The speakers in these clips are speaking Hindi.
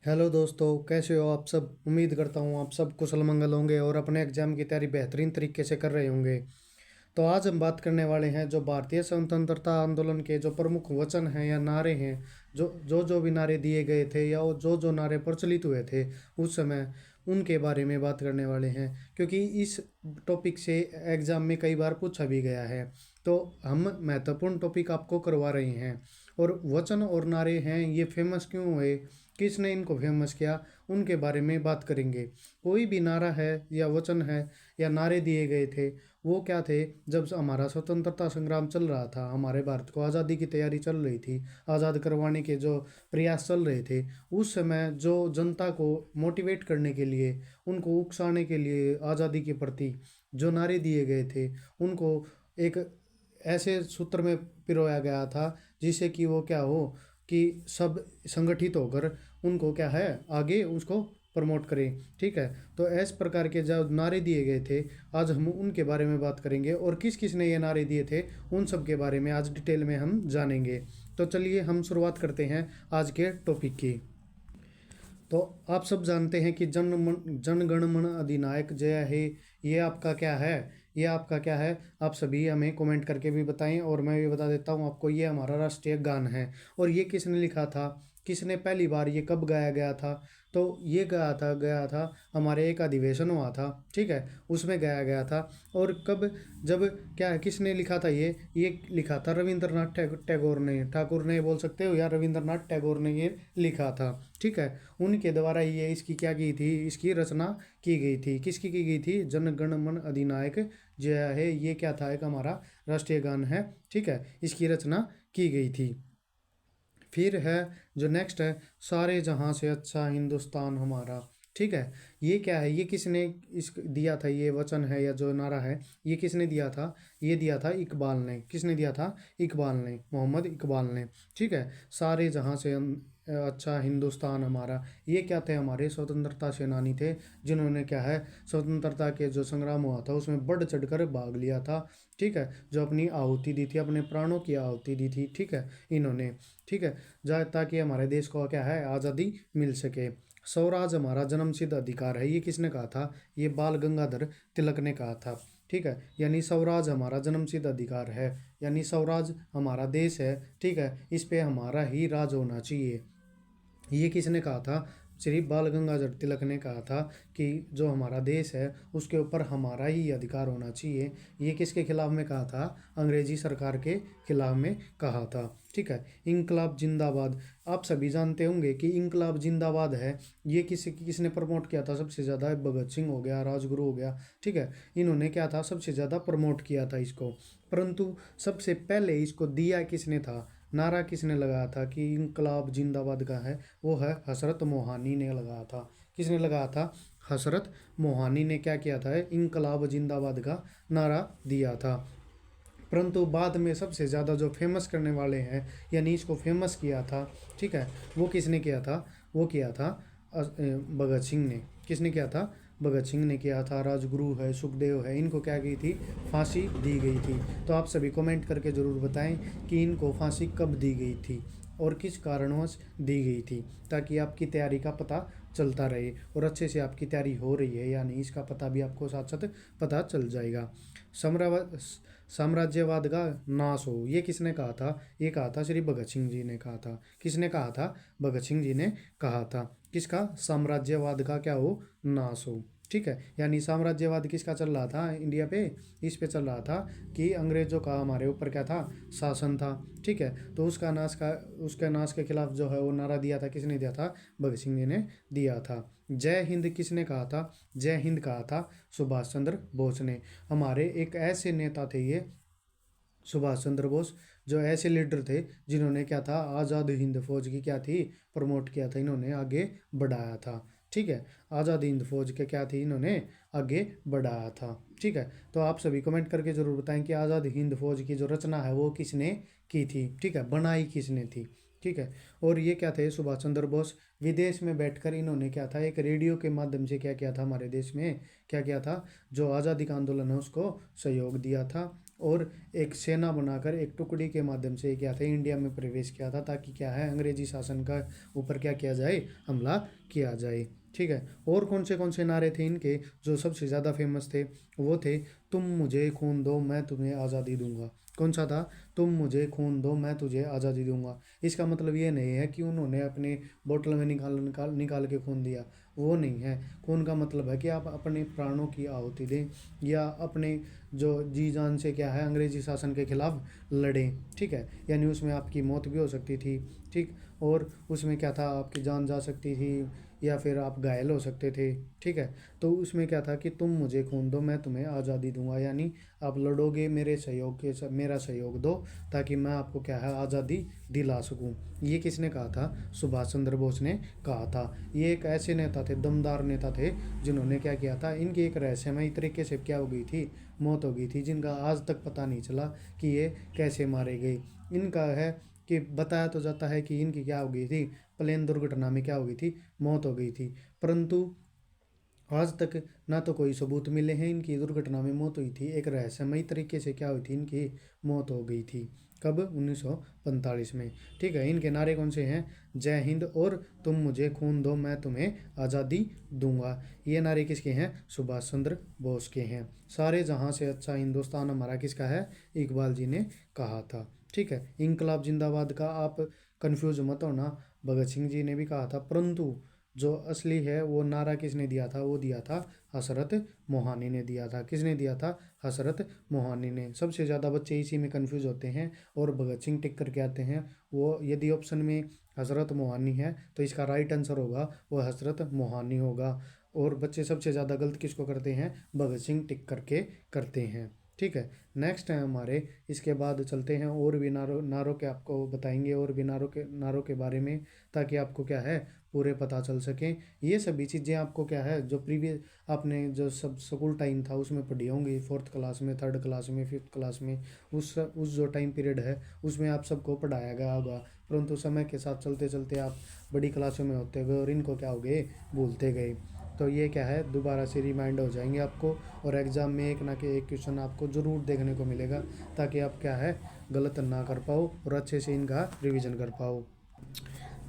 हेलो दोस्तों, कैसे हो आप सब। उम्मीद करता हूँ आप सब कुशल मंगल होंगे और अपने एग्जाम की तैयारी बेहतरीन तरीके से कर रहे होंगे। तो आज हम बात करने वाले हैं जो भारतीय स्वतंत्रता आंदोलन के जो प्रमुख वचन हैं या नारे हैं, जो भी नारे दिए गए थे या जो नारे प्रचलित हुए थे उस समय, उनके बारे में बात करने वाले हैं। क्योंकि इस टॉपिक से एग्जाम में कई बार पूछा भी गया है, तो हम महत्वपूर्ण टॉपिक आपको करवा रहे हैं। और वचन और नारे हैं, ये फेमस क्यों हुए, किसने इनको फेमस किया, उनके बारे में बात करेंगे। कोई भी नारा है या वचन है या नारे दिए गए थे, वो क्या थे। जब हमारा स्वतंत्रता संग्राम चल रहा था, हमारे भारत को आज़ादी की तैयारी चल रही थी, आज़ाद करवाने के जो प्रयास चल रहे थे, उस समय जो जनता को मोटिवेट करने के लिए, उनको उकसाने के लिए आज़ादी के प्रति जो नारे दिए गए थे, उनको एक ऐसे सूत्र में पिरोया गया था जिससे कि वो क्या हो कि सब संगठित होकर उनको क्या है आगे उसको प्रमोट करें। ठीक है, तो इस प्रकार के जो नारे दिए गए थे, आज हम उनके बारे में बात करेंगे और किस किस ने ये नारे दिए थे उन सब के बारे में आज डिटेल में हम जानेंगे। तो चलिए हम शुरुआत करते हैं आज के टॉपिक की। तो आप सब जानते हैं कि जन गण मन अधिनायक जय हे, ये आपका क्या है, ये आपका क्या है। आप सभी हमें कमेंट करके भी बताएं और मैं भी बता देता हूं आपको, ये हमारा राष्ट्रीय गान है। और ये किसने लिखा था, किसने पहली बार ये कब गाया गया था, तो ये गया था हमारे एक अधिवेशन हुआ था। ठीक है, उसमें गाया गया था। और कब, जब, क्या है, किसने लिखा था ये लिखा था रविंद्रनाथ टैगोर ने, ठाकुर ने बोल सकते हो या रविंद्रनाथ टैगोर ने ये लिखा था। ठीक है, उनके द्वारा ये इसकी क्या की थी, इसकी रचना की गई थी। किसकी की गई थी, जन गण मन अधिनायक जय है, ये क्या था, एक हमारा राष्ट्रीय गान है। ठीक है, इसकी रचना की गई थी। फिर है जो नेक्स्ट है, सारे जहां से अच्छा हिंदुस्तान हमारा। ठीक है, ये क्या है, ये किसने इस दिया था, ये वचन है या जो नारा है, ये किसने दिया था, ये दिया था इकबाल ने। किसने दिया था, इकबाल ने, मोहम्मद इकबाल ने। ठीक है, सारे जहां से अच्छा हिंदुस्तान हमारा, ये क्या थे, हमारे स्वतंत्रता सेनानी थे, जिन्होंने क्या है स्वतंत्रता के जो संग्राम हुआ था उसमें बढ़ चढ़कर भाग लिया था। ठीक है, जो अपनी आहुति दी थी, अपने प्राणों की आहुति दी थी। ठीक है, इन्होंने। ठीक है, ताकि हमारे देश को क्या है आज़ादी मिल सके। स्वराज हमारा जन्मसिद्ध अधिकार है, ये किसने कहा था, ये बाल गंगाधर तिलक ने कहा था। ठीक है, यानी स्वराज हमारा जन्मसिद्ध अधिकार है, यानी स्वराज हमारा देश है। ठीक है, इस पे हमारा ही राज होना चाहिए, ये किसने कहा था, श्री बाल गंगाधर तिलक ने कहा था कि जो हमारा देश है उसके ऊपर हमारा ही अधिकार होना चाहिए। ये किसके खिलाफ में कहा था, अंग्रेजी सरकार के खिलाफ में कहा था। ठीक है, इंकलाब जिंदाबाद, आप सभी जानते होंगे कि इंकलाब जिंदाबाद है, ये किसने प्रमोट किया था सबसे ज़्यादा, भगत सिंह हो गया, राजगुरु हो गया। ठीक है, इन्होंने क्या था सबसे ज़्यादा प्रमोट किया था इसको। परंतु सबसे पहले इसको दिया किसने था, नारा किसने लगाया था कि इंकलाब जिंदाबाद का है, वो है हसरत मोहानी ने लगाया था। किसने लगाया था, हसरत मोहानी ने क्या किया था, इंकलाब जिंदाबाद का नारा दिया था। परंतु बाद में सबसे ज़्यादा जो फेमस करने वाले हैं, यानी इसको फेमस किया था, ठीक है, वो किसने किया था, वो किया था भगत सिंह ने। किसने किया था, भगत सिंह ने किया था। राजगुरु है, सुखदेव है, इनको क्या की थी, फांसी दी गई थी। तो आप सभी कमेंट करके ज़रूर बताएं कि इनको फांसी कब दी गई थी और किस कारणवश दी गई थी, ताकि आपकी तैयारी का पता चलता रहे और अच्छे से आपकी तैयारी हो रही है या नहीं इसका पता भी आपको साथ साथ पता चल जाएगा। साम्राज्य साम्राज्यवाद का नाश हो, ये किसने कहा था, ये कहा था श्री भगत सिंह जी ने कहा था। किसने कहा था, भगत सिंह जी ने कहा था। किसका, साम्राज्यवाद का क्या हो, नाश हो। ठीक है, यानी साम्राज्यवाद किसका चल रहा था इंडिया पे, इस पे चल रहा था कि अंग्रेजों का हमारे ऊपर क्या था, शासन था। ठीक है, तो उसके नाश के खिलाफ जो है वो नारा दिया था, किसने दिया था, भगत सिंह जी ने दिया था। जय हिंद किसने कहा था, जय हिंद कहा था सुभाष चंद्र बोस ने। हमारे एक ऐसे नेता थे ये सुभाष चंद्र बोस, जो ऐसे लीडर थे जिन्होंने क्या था, आज़ाद हिंद फौज की क्या थी, प्रमोट किया था, इन्होंने आगे बढ़ाया था। ठीक है, आज़ाद हिंद फौज के क्या थी, इन्होंने आगे बढ़ाया था। ठीक है, तो आप सभी कमेंट करके जरूर बताएं कि आज़ाद हिंद फौज की जो रचना है वो किसने की थी। ठीक है, बनाई किसने थी। ठीक है, और ये क्या थे, सुभाष चंद्र बोस, विदेश में बैठकर इन्होंने क्या था, एक रेडियो के माध्यम से क्या किया था, हमारे देश में क्या किया था, जो आज़ादी का आंदोलन है उसको सहयोग दिया था। और एक सेना बनाकर एक टुकड़ी के माध्यम से क्या था, इंडिया में प्रवेश किया था, ताकि क्या है, अंग्रेजी शासन का ऊपर क्या किया जाए, हमला किया जाए। ठीक है। और कौन से नारे थे इनके जो सबसे ज़्यादा फेमस थे, वो थे, तुम मुझे खून दो मैं तुम्हें आज़ादी दूंगा। कौन सा था? तुम मुझे खून दो मैं तुझे आज़ादी दूंगा। इसका मतलब ये नहीं है कि उन्होंने अपने बोतल में निकाल निकाल निकाल के खून दिया, वो नहीं है। खून का मतलब है कि आप अपने प्राणों की आहुति दें, या अपने जो जी जान से क्या है, अंग्रेजी शासन के खिलाफ लड़ें। ठीक है। यानी उसमें आपकी मौत भी हो सकती थी। ठीक। और उसमें क्या था, आपकी जान जा सकती थी, या फिर आप घायल हो सकते थे। ठीक है। तो उसमें क्या था कि तुम मुझे खून दो मैं तुम्हें आज़ादी दूंगा, यानी आप लड़ोगे मेरे सहयोग के मेरा सहयोग दो, ताकि मैं आपको क्या है, आज़ादी दिला सकूं। ये किसने कहा था? सुभाष चंद्र बोस ने कहा था। ये एक ऐसे नेता थे, दमदार नेता थे, जिन्होंने क्या किया था, इनकी एक रहस्यमय तरीके से क्या हो गई थी, मौत हो गई थी, जिनका आज तक पता नहीं चला कि ये कैसे मारे गए। इनका है कि बताया तो जाता है कि इनकी क्या हो गई थी, प्लेन दुर्घटना में क्या हो गई थी, मौत हो गई थी। परंतु आज तक ना तो कोई सबूत मिले हैं इनकी दुर्घटना में मौत हुई थी, एक रहस्यमयी तरीके से क्या हुई थी, इनकी मौत हो गई थी। कब? 1945 में। ठीक है। इनके नारे कौन से हैं? जय हिंद और तुम मुझे खून दो मैं तुम्हें आज़ादी दूंगा। ये नारे किसके हैं? सुभाष चंद्र बोस के हैं। सारे जहां से अच्छा हिंदुस्तान हमारा किसका है? इकबाल जी ने कहा था। ठीक है। इनकलाब जिंदाबाद का आप कंफ्यूज मत होना, भगत सिंह जी ने भी कहा था, परंतु जो असली है वो नारा किसने दिया था? वो दिया था हसरत मोहानी ने दिया था। किसने दिया था? हसरत मोहानी ने। सबसे ज़्यादा बच्चे इसी में कंफ्यूज होते हैं और भगत सिंह टिक करके आते हैं। वो यदि ऑप्शन में हसरत मोहानी है तो इसका राइट आंसर होगा वो हसरत मोहानी होगा। और बच्चे सबसे ज़्यादा गलत किसको करते हैं? भगत सिंह टिक करके करते हैं। ठीक है। नेक्स्ट है हमारे, इसके बाद चलते हैं और भी नारों नारों के आपको बताएंगे, और भी नारों के बारे में, ताकि आपको क्या है, पूरे पता चल सकें। ये सभी चीज़ें आपको क्या है, जो प्रीवियस आपने जो सब स्कूल टाइम था उसमें पढ़ी होंगी, फोर्थ क्लास में, थर्ड क्लास में, फिफ्थ क्लास में, उस जो टाइम पीरियड है उसमें आप सबको पढ़ाया गया होगा। परंतु समय के साथ चलते चलते आप बड़ी क्लासों में होते गए और इनको क्या हो गए, भूलते गए। तो ये क्या है, दोबारा से रिमाइंड हो जाएंगे आपको, और एग्ज़ाम में एक ना के एक क्वेश्चन आपको ज़रूर देखने को मिलेगा, ताकि आप क्या है, गलत ना कर पाओ और अच्छे से इनका रिवीजन कर पाओ।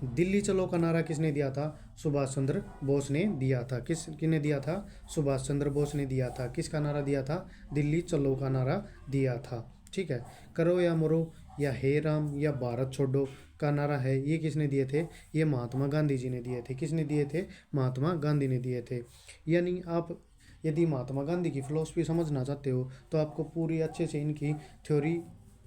दिल्ली चलो का नारा किसने दिया था? सुभाष चंद्र बोस ने दिया था। किसने दिया था? सुभाष चंद्र बोस ने दिया था। किसका नारा दिया था? दिल्ली चलो का नारा दिया था। ठीक है। करो या मरो, या हे राम, या भारत छोड़ो का नारा है, ये किसने दिए थे? ये महात्मा गांधी जी ने दिए थे। किसने दिए थे? महात्मा गांधी ने दिए थे। यानी आप यदि महात्मा गांधी की फिलोसफी समझना चाहते हो तो आपको पूरी अच्छे से इनकी थ्योरी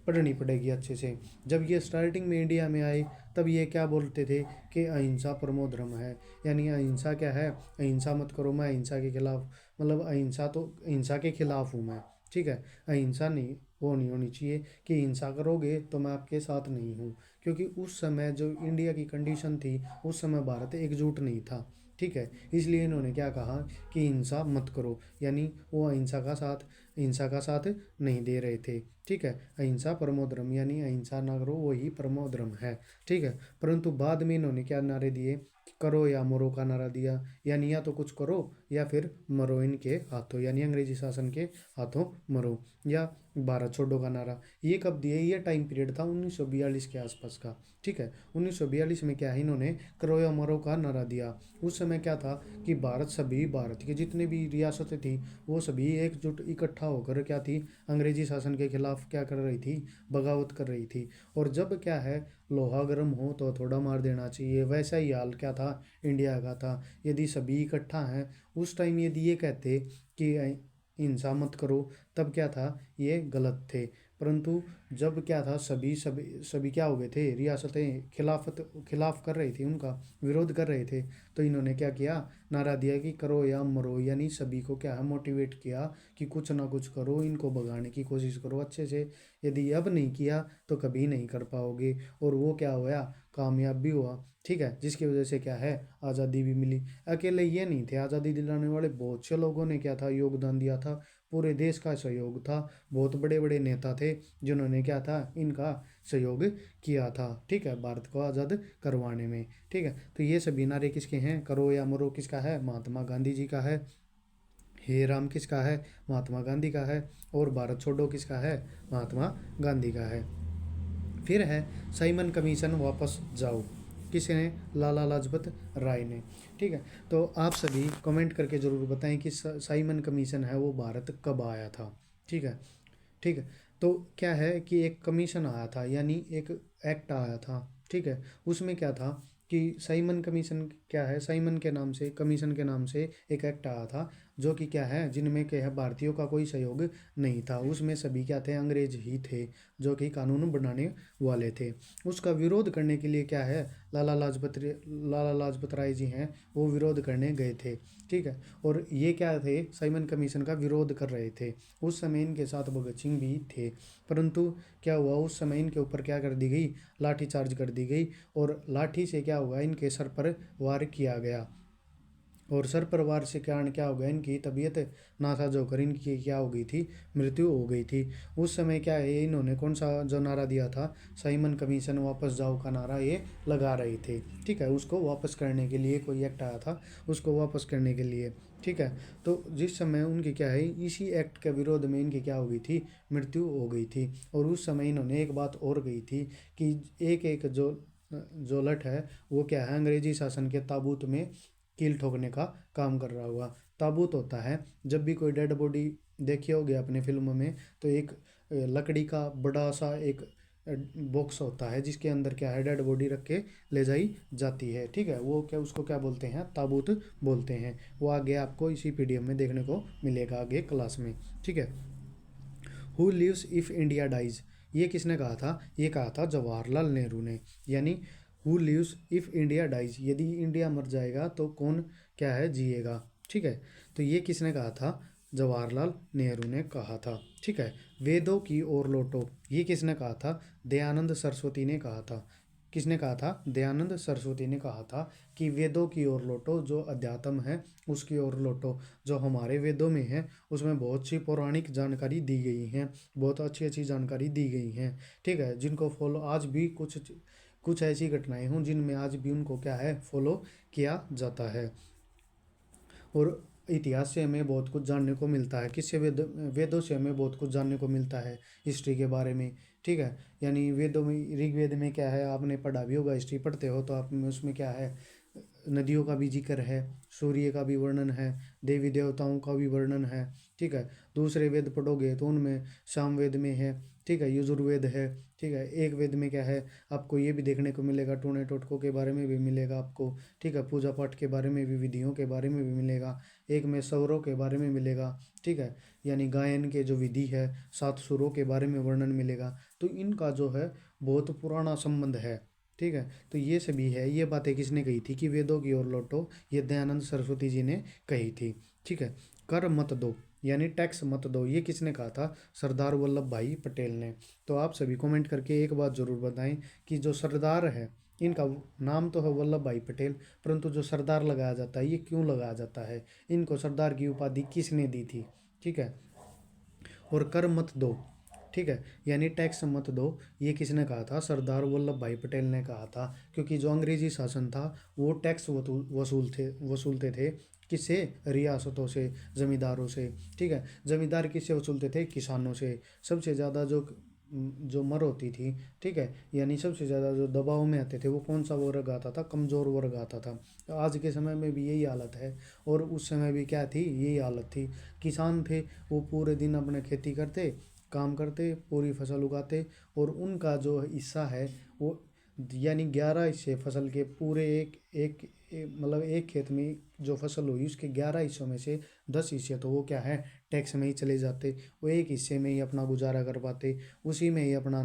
पढ़नी पड़ेगी अच्छे से। जब ये स्टार्टिंग में इंडिया में आए तब ये क्या बोलते थे कि अहिंसा परमो धर्म है। यानी अहिंसा क्या है? अहिंसा मत करो, मैं अहिंसा के खिलाफ, मतलब अहिंसा तो अहिंसा के खिलाफ हूँ मैं। ठीक है। अहिंसा नहीं, वो नहीं होनी चाहिए कि हिंसा करोगे तो मैं आपके साथ नहीं हूँ, क्योंकि उस समय जो इंडिया की कंडीशन थी, उस समय भारत एकजुट नहीं था। ठीक है। इसलिए इन्होंने क्या कहा कि हिंसा मत करो, यानी वो हिंसा का साथ नहीं दे रहे थे। ठीक है। अहिंसा परमो धर्म, यानी अहिंसा ना करो वही परमो धर्म है। ठीक है। परंतु बाद में इन्होंने क्या नारे दिए? करो या मरो का नारा दिया, यानी या तो कुछ करो या फिर मरो इनके हाथों, यानी अंग्रेजी शासन के हाथों मरो, या भारत छोड़ो का नारा। ये कब दिए? ये टाइम पीरियड था 1942 के आसपास का। ठीक है। 1942 में क्या है, इन्होंने करो या मरो का नारा दिया। उस समय क्या था कि भारत के जितने भी रियासतें थी वो सभी एकजुट इकट्ठा होकर क्या थी, अंग्रेजी शासन के खिलाफ क्या कर रही थी, बगावत कर रही थी। और जब क्या है, लोहा गर्म हो तो थोड़ा मार देना चाहिए, वैसा ही हाल क्या था, इंडिया का था। यदि सभी इकट्ठा हैं उस टाइम, यदि ये कहते कि हिंसा मत करो, तब क्या था, ये गलत थे। परंतु जब क्या था, सभी सभी सभी क्या हो गए थे, रियासतें खिलाफ कर रही थी, उनका विरोध कर रहे थे, तो इन्होंने क्या किया, नारा दिया कि करो या मरो, यानी सभी को क्या है, मोटिवेट किया कि कुछ ना कुछ करो, इनको भगाने की कोशिश करो अच्छे से। यदि अब नहीं किया तो कभी नहीं कर पाओगे। और वो क्या हुआ, कामयाब भी हुआ। ठीक है। जिसकी वजह से क्या है, आज़ादी भी मिली। अकेले ये नहीं थे आज़ादी दिलाने वाले, बहुत से लोगों ने क्या था, योगदान दिया था, पूरे देश का सहयोग था। बहुत बड़े बड़े नेता थे जिन्होंने क्या था, इनका सहयोग किया था। ठीक है। भारत को आज़ाद करवाने में। ठीक है। तो ये सभी नारे किसके हैं? करो या मरो किसका है? महात्मा गांधी जी का है। हे राम किसका है? महात्मा गांधी का है। और भारत छोड़ो किसका है? महात्मा गांधी का है। फिर है साइमन कमीशन वापस जाओ, किसने? लाला लाजपत राय ने। ठीक है, तो आप सभी कमेंट करके ज़रूर बताएं कि साइमन कमीशन है वो भारत कब आया था। ठीक है, ठीक है। तो क्या है कि एक कमीशन आया था, यानी एक एक्ट आया था। ठीक है, उसमें क्या था कि साइमन कमीशन क्या है, साइमन के नाम से, कमीशन के नाम से एक एक्ट आया था, जो कि क्या है, जिनमें क्या है भारतीयों का कोई सहयोग नहीं था। उसमें सभी क्या थे? अंग्रेज ही थे, जो कि कानून बनाने वाले थे। उसका विरोध करने के लिए क्या है, लाला लाजपत राय जी हैं, वो विरोध करने गए थे। ठीक है, और ये क्या थे, साइमन कमीशन का विरोध कर रहे थे। उस समय इनके साथ भगत सिंह भी थे, परंतु क्या हुआ, उस समय इनके ऊपर क्या कर दी गई? लाठी चार्ज कर दी गई, और लाठी से क्या हुआ, इनके सर पर वार किया गया। और सर पर वार से कारण क्या हो गया, इनकी तबीयत नासाज होकर इनकी क्या हो गई थी? मृत्यु हो गई थी। उस समय क्या है, इन्होंने कौन सा जो नारा दिया था, साइमन कमीशन वापस जाओ का नारा ये लगा रहे थे। ठीक है, उसको वापस करने के लिए कोई एक्ट आया था, उसको वापस करने के लिए। ठीक है, तो जिस समय उनकी क्या है, इसी एक्ट के विरोध में इनकी क्या हो गई थी? मृत्यु हो गई थी। और उस समय इन्होंने एक बात और कही थी कि एक एक जो लठ है वो क्या है, अंग्रेजी शासन के ताबूत में कील ठोकने का काम कर रहा हुआ। ताबूत होता है, जब भी कोई डेड बॉडी देखी होगी अपने फिल्म में, तो एक लकड़ी का बड़ा सा एक बॉक्स होता है, जिसके अंदर क्या है, डेड बॉडी रख के ले जाई जाती है। ठीक है, वो क्या, उसको क्या बोलते हैं? ताबूत बोलते हैं। वो आगे आपको इसी पीडीएफ में देखने को मिलेगा, आगे क्लास में। ठीक है, who lives if India dies, ये किसने कहा था? ये कहा था जवाहरलाल नेहरू ने। यानी who lives if India dies, यदि इंडिया मर जाएगा तो कौन क्या है, जिएगा। ठीक है, तो ये किसने कहा था? जवाहरलाल नेहरू ने कहा था। ठीक है, वेदों की ओर लौटो, ये किसने कहा था? दयानंद सरस्वती ने कहा था। किसने कहा था? दयानंद सरस्वती ने कहा था कि वेदों की ओर लौटो, जो अध्यात्म है उसकी ओर लौटो। जो हमारे वेदों में है उसमें बहुत सी पौराणिक जानकारी दी गई हैं, बहुत अच्छी अच्छी जानकारी दी गई हैं। ठीक है, जिनको फॉलो आज भी कुछ कुछ ऐसी घटनाएं हों जिनमें आज भी उनको क्या है, फॉलो किया जाता है। और इतिहास से हमें बहुत कुछ जानने को मिलता है। किससे? वेदों से हमें बहुत कुछ जानने को मिलता है हिस्ट्री के बारे में। ठीक है, यानी वेदों में, ऋग्वेद में क्या है, आपने पढ़ा भी होगा, हिस्ट्री पढ़ते हो तो आप में उसमें क्या है, नदियों का भी जिक्र है, सूर्य का भी वर्णन है, देवी देवताओं का भी वर्णन है। ठीक है, दूसरे वेद पढ़ोगे तो उनमें सामवेद में है। ठीक है, यजुर्वेद है। ठीक है, एक वेद में क्या है, आपको ये भी देखने को मिलेगा, टोने टोटकों के बारे में भी मिलेगा आपको। ठीक है, पूजा पाठ के बारे में भी, विधियों के बारे में भी मिलेगा। एक में स्वरों के बारे में मिलेगा। ठीक है, यानी गायन के जो विधि है, 7 सुरों के बारे में वर्णन मिलेगा। तो इनका जो है बहुत पुराना संबंध है। ठीक है, तो ये सभी है, ये बातें किसने कही थी कि वेदों की ओर लौटो, ये दयानंद सरस्वती जी ने कही थी। ठीक है, कर मत दो, यानी टैक्स मत दो, ये किसने कहा था? सरदार वल्लभ भाई पटेल ने। तो आप सभी कमेंट करके एक बात ज़रूर बताएं कि जो सरदार है, इनका नाम तो है वल्लभ भाई पटेल, परंतु जो सरदार लगाया जाता है, ये क्यों लगाया जाता है? इनको सरदार की उपाधि किसने दी थी? ठीक है, और कर मत दो। ठीक है, यानी टैक्स मत दो, ये किसने कहा था? सरदार वल्लभ भाई पटेल ने कहा था। क्योंकि जो अंग्रेजी शासन था वो टैक्स वसूलते थे। किससे? रियासतों से, जमींदारों से। ठीक है, जमींदार किससे वसूलते थे? किसानों से। सबसे ज़्यादा जो मर होती थी, ठीक है, यानी सबसे ज़्यादा जो दबाव में आते थे, वो कौन सा वर्ग आता था? कमज़ोर वर्ग आता था। तो आज के समय में भी यही हालत है, और उस समय भी क्या थी? यही हालत थी। किसान थे, वो पूरे दिन अपने खेती करते, काम करते, पूरी फसल उगाते, और उनका जो हिस्सा है वो, यानी 11 हिस्से फसल के, पूरे मतलब एक खेत में जो फसल हुई उसके 11 हिस्सों में से 10 हिस्से तो वो क्या है, टैक्स में ही चले जाते। वो एक हिस्से में ही अपना गुजारा कर पाते, उसी में ही अपना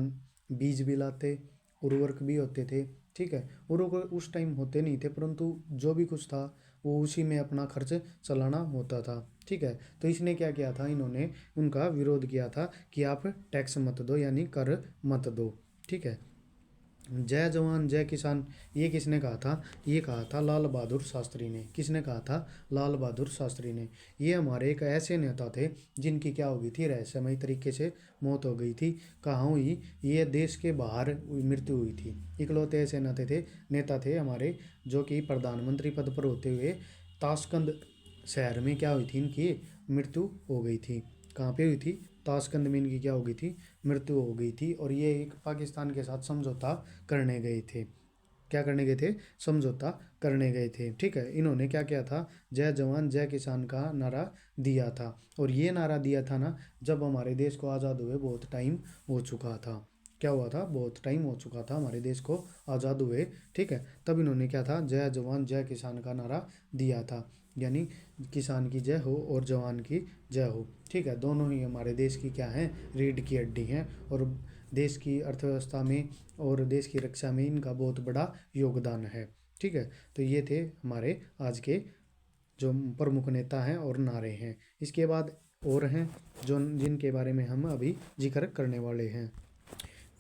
बीज भी लाते, उर्वरक भी होते थे। ठीक है, उर्वरक उस टाइम होते नहीं थे, परंतु जो भी कुछ था वो उसी में अपना खर्च चलाना होता था। ठीक है, तो इसने क्या किया था, इन्होंने उनका विरोध किया था कि आप टैक्स मत दो, यानी कर मत दो। ठीक है, जय जवान जय किसान, ये किसने कहा था? ये कहा था लाल बहादुर शास्त्री ने। किसने कहा था? लाल बहादुर शास्त्री ने। ये हमारे एक ऐसे नेता थे जिनकी क्या हो गई थी, रहस्यमय तरीके से मौत हो गई थी। कहाँ हुई? ये देश के बाहर मृत्यु हुई थी। इकलौते ऐसे नेता थे हमारे, जो कि प्रधानमंत्री पद पर होते हुए ताशकंद शहर में क्या हुई थी, इनकी मृत्यु हो गई थी। कहाँ पे हुई थी? ताशकंद में इनकी क्या हो गई थी? मृत्यु हो गई थी। और ये एक पाकिस्तान के साथ समझौता करने गए थे। क्या करने गए थे? समझौता करने गए थे। ठीक है, इन्होंने क्या किया था? जय जवान जय किसान का नारा दिया था। और ये नारा दिया था ना, जब हमारे देश को आज़ाद हुए बहुत टाइम हो चुका था। क्या हुआ था? बहुत टाइम हो चुका था हमारे देश को आज़ाद हुए। ठीक है, तब इन्होंने क्या था? जय जवान जय किसान का नारा दिया था। यानी किसान की जय हो और जवान की जय हो। ठीक है, दोनों ही हमारे देश की क्या हैं? रीढ़ की हड्डी हैं। और देश की अर्थव्यवस्था में और देश की रक्षा में इनका बहुत बड़ा योगदान है। ठीक है, तो ये थे हमारे आज के जो प्रमुख नेता हैं और नारे हैं। इसके बाद और हैं जो जिनके बारे में हम अभी जिक्र करने वाले हैं।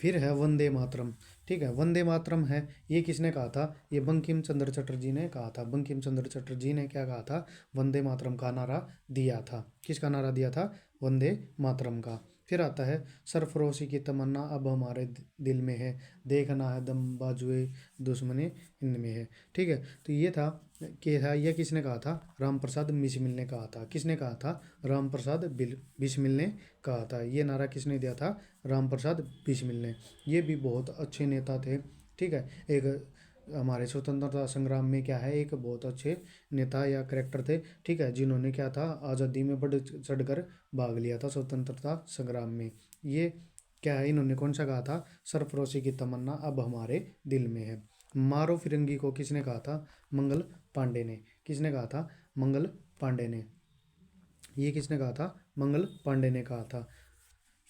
फिर है वंदे मातरम। ठीक है, वंदे मातरम है, ये किसने कहा था? ये बंकिम चंद्र चटर्जी ने कहा था। बंकिम चंद्र चटर्जी ने क्या कहा था? वंदे मातरम का नारा दिया था। किसका नारा दिया था? वंदे मातरम का। फिर आता है सरफरोशी की तमन्ना अब हमारे दिल में है, देखना है दम बाजुए दुश्मने हिंद में है। ठीक है, तो ये था कि था यह किसने कहा था? राम प्रसाद बिस्मिल ने कहा था। किसने कहा था? राम प्रसाद बिस्मिल ने कहा था। ये नारा किसने दिया था? राम प्रसाद बिस्मिल ने। ये भी बहुत अच्छे नेता थे। ठीक है, एक हमारे स्वतंत्रता संग्राम में क्या है, एक बहुत अच्छे नेता या करेक्टर थे। ठीक है, जिन्होंने क्या था? आज़ादी में बढ़ चढ़कर भाग लिया था स्वतंत्रता संग्राम में। ये क्या है? इन्होंने कौन सा कहा था? सरफरोशी की तमन्ना अब हमारे दिल में है। मारो फिरंगी को किसने कहा था? मंगल पांडे ने। किसने कहा था? मंगल पांडे ने। ये किसने कहा था? मंगल पांडे ने कहा था।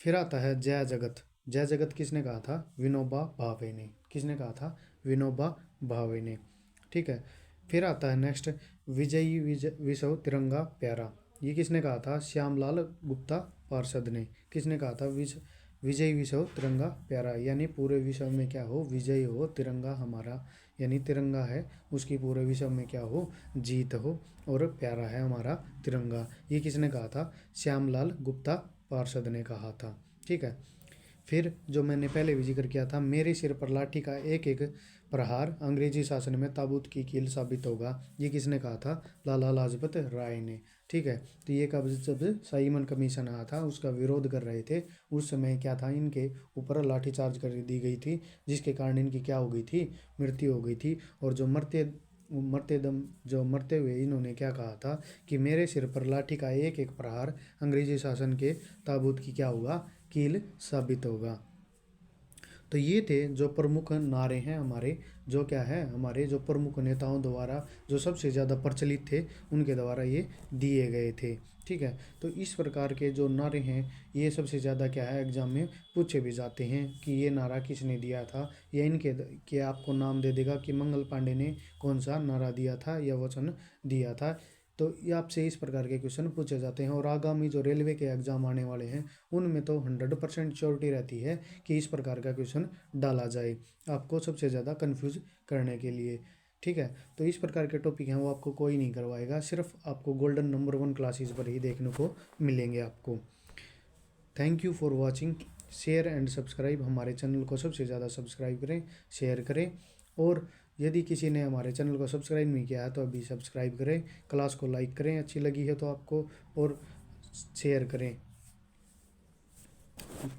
फिर आता है जय जगत। जय जगत किसने कहा था? विनोबा भावे ने। किसने कहा था? विनोबा भावे ने। ठीक है, फिर आता है नेक्स्ट विजयी विश्व तिरंगा प्यारा। ये किसने कहा था? श्यामलाल गुप्ता पार्षद ने। किसने कहा था? विजयी विश्व तिरंगा प्यारा, यानी पूरे विश्व में क्या हो? विजयी हो तिरंगा हमारा, यानी तिरंगा है उसकी पूरे विश्व में क्या हो? जीत हो। और प्यारा है हमारा तिरंगा। ये किसने कहा था? श्यामलाल गुप्ता पार्षद ने कहा था। ठीक है, फिर जो मैंने पहले भी जिक्र किया था, मेरे सिर पर लाठी का एक एक प्रहार अंग्रेजी शासन में ताबूत की कील साबित होगा। ये किसने कहा था? लाला लाजपत राय ने। ठीक है, तो ये कब जब साइमन कमीशन आया था उसका विरोध कर रहे थे, उस समय क्या था? इनके ऊपर लाठीचार्ज कर दी गई थी, जिसके कारण इनकी क्या हो गई थी? मृत्यु हो गई थी। और जो मरते हुए इन्होंने क्या कहा था? कि मेरे सिर पर लाठी का एक एक प्रहार अंग्रेजी शासन के ताबूत की क्या होगा? कील साबित होगा। तो ये थे जो प्रमुख नारे हैं हमारे, जो क्या है? हमारे जो प्रमुख नेताओं द्वारा जो सबसे ज़्यादा प्रचलित थे, उनके द्वारा ये दिए गए थे। ठीक है, तो इस प्रकार के जो नारे हैं ये सबसे ज़्यादा क्या है? एग्जाम में पूछे भी जाते हैं कि ये नारा किसने दिया था, या इनके के आपको नाम दे देगा कि मंगल पांडे ने कौन सा नारा दिया था या वचन दिया था। तो ये आपसे इस प्रकार के क्वेश्चन पूछे जाते हैं। और आगामी जो रेलवे के एग्ज़ाम आने वाले हैं उनमें तो 100% श्योरिटी रहती है कि इस प्रकार का क्वेश्चन डाला जाए, आपको सबसे ज़्यादा कंफ्यूज करने के लिए। ठीक है, तो इस प्रकार के टॉपिक हैं वो आपको कोई नहीं करवाएगा, सिर्फ आपको गोल्डन नंबर 1 क्लासेस पर ही देखने को मिलेंगे आपको। Thank you for watching. Share and subscribe, हमारे चैनल को सबसे ज़्यादा सब्सक्राइब करें, शेयर करें। और यदि किसी ने हमारे चैनल को सब्सक्राइब नहीं किया है तो अभी सब्सक्राइब करें, क्लास को लाइक करें अच्छी लगी है तो आपको, और शेयर करें।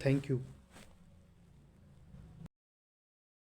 Thank you.